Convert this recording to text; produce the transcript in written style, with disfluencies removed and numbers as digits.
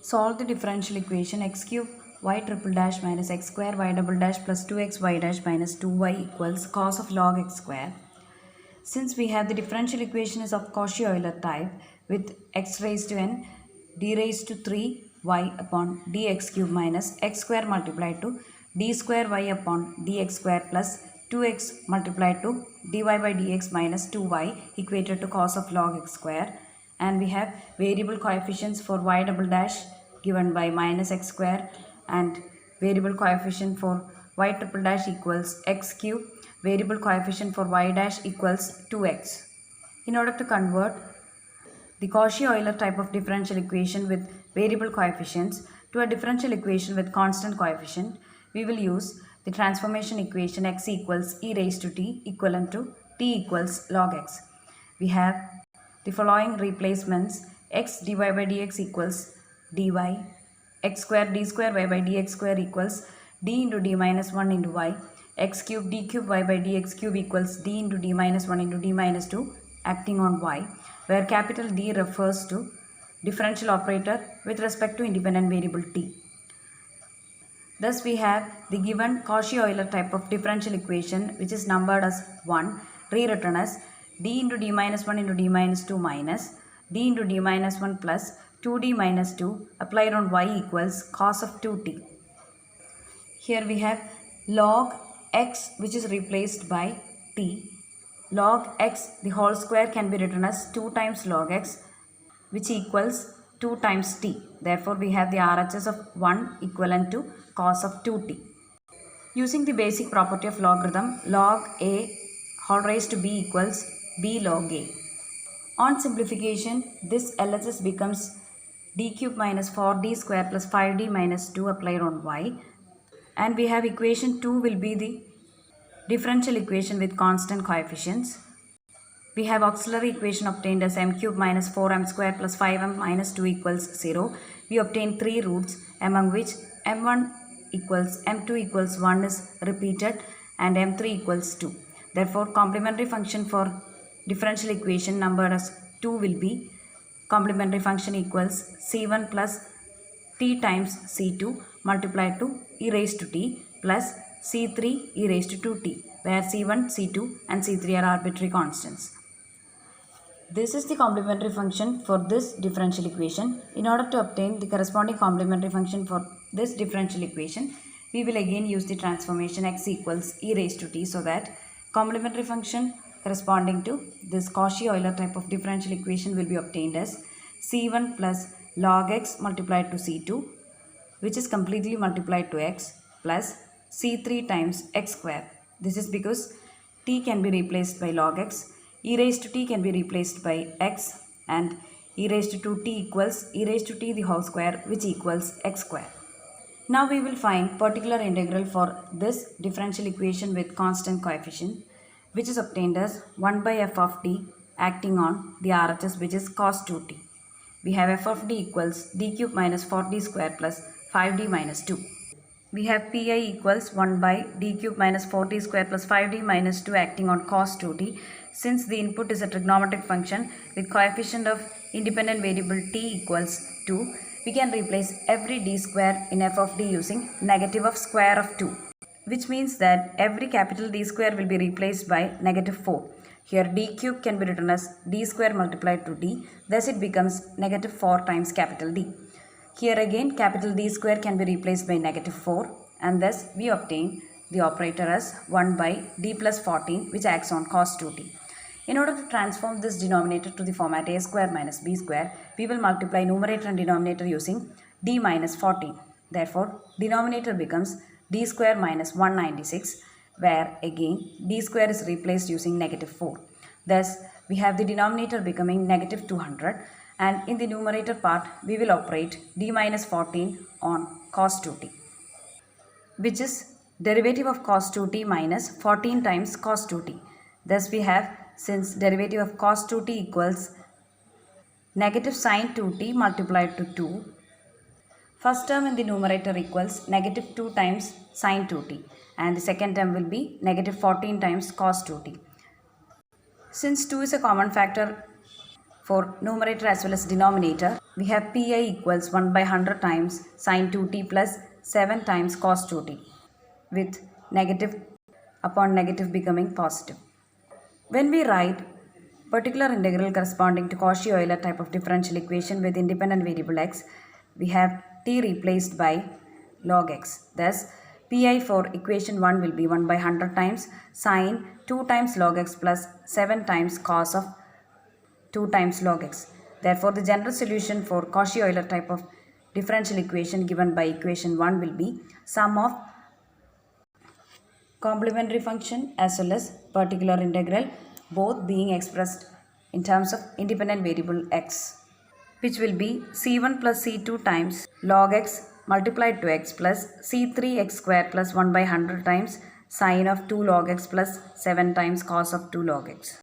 Solve the differential equation x cube y triple dash minus x square y double dash plus 2x y dash minus 2y equals cos of log x square. Since we have the differential equation is of Cauchy-Euler type with x raised to n d raised to 3y upon dx cube minus x square multiplied to d square y upon dx square plus 2x multiplied to dy by dx minus 2y equated to cos of log x square, and we have variable coefficients for y double dash given by minus x square and variable coefficient for y triple dash equals x cube, variable coefficient for y dash equals 2x. In order to convert the Cauchy-Euler type of differential equation with variable coefficients to a differential equation with constant coefficient, we will use the transformation equation x equals e raised to t equivalent to t equals log x. We have the following replacements: x dy by dx equals dy, x square d square y by dx square equals d into d minus 1 into y, x cube d cube y by dx cube equals d into d minus 1 into d minus 2 acting on y, where capital D refers to differential operator with respect to independent variable t. Thus we have the given Cauchy-Euler type of differential equation, which is numbered as 1, rewritten as d into d minus 1 into d minus 2 minus d into d minus 1 plus 2d minus 2 applied on y equals cos of 2t. Here we have log x, which is replaced by t. Log x the whole square can be written as 2 times log x, which equals 2 times t. Therefore we have the RHS of 1 equivalent to cos of 2t. Using the basic property of logarithm, log a whole raised to b equals b log a. On simplification, this LHS becomes d cube minus 4d square plus 5d minus 2 applied on y, and we have equation 2 will be the differential equation with constant coefficients. We have auxiliary equation obtained as m cube minus 4m square plus 5m minus 2 equals 0. We obtain 3 roots, among which m1 equals m2 equals 1 is repeated and m3 equals 2. Therefore, complementary function for differential equation numbered as 2 will be complementary function equals c1 plus t times c2 multiplied to e raised to t plus c3 e raised to 2t, where c1, c2 and c3 are arbitrary constants. This is the complementary function for this differential equation. In order to obtain the corresponding complementary function for this differential equation, we will again use the transformation x equals e raised to t, so that complementary function corresponding to this Cauchy-Euler type of differential equation will be obtained as c1 plus log x multiplied to c2, which is completely multiplied to x, plus c3 times x square. This is because t can be replaced by log x, e raised to t can be replaced by x, and e raised to 2t equals e raised to t the whole square, which equals x square. Now we will find particular integral for this differential equation with constant coefficient, which is obtained as 1 by f of t acting on the RHS, which is cos 2t. We have f of d equals d cube minus 4d square plus 5d minus 2. We have pi equals 1 by d cube minus 4d square plus 5d minus 2 acting on cos 2t. Since the input is a trigonometric function with coefficient of independent variable t equals 2, we can replace every d square in f of d using negative of square of 2, which means that every capital D square will be replaced by negative 4. Here d cube can be written as d square multiplied to d, thus it becomes negative 4 times capital D. Here again capital D square can be replaced by negative 4, and thus we obtain the operator as 1 by d plus 14, which acts on cos 2t. In order to transform this denominator to the format a square minus b square, we will multiply numerator and denominator using d minus 14. Therefore, denominator becomes d square minus 196, where again d square is replaced using negative 4. Thus, we have the denominator becoming negative 200, and in the numerator part we will operate d minus 14 on cos 2t, which is derivative of cos 2t minus 14 times cos 2t. Thus we have, since derivative of cos 2t equals negative sin 2t multiplied to 2, first term in the numerator equals negative 2 times sin 2t, and the second term will be negative 14 times cos 2t. Since 2 is a common factor for numerator as well as denominator, we have pi equals 1 by 100 times sine 2t plus 7 times cos 2t with negative upon negative becoming positive. When we write particular integral corresponding to Cauchy-Euler type of differential equation with independent variable x, we have t replaced by log x. Thus, pi for equation 1 will be 1 by 100 times sine 2 times log x plus 7 times cos of 2 times log x. Therefore, the general solution for Cauchy-Euler type of differential equation given by equation 1 will be sum of complementary function as well as particular integral, both being expressed in terms of independent variable x, which will be c1 plus c2 times log x multiplied to x plus c3 x square plus 1 by 100 times sine of 2 log x plus 7 times cos of 2 log x.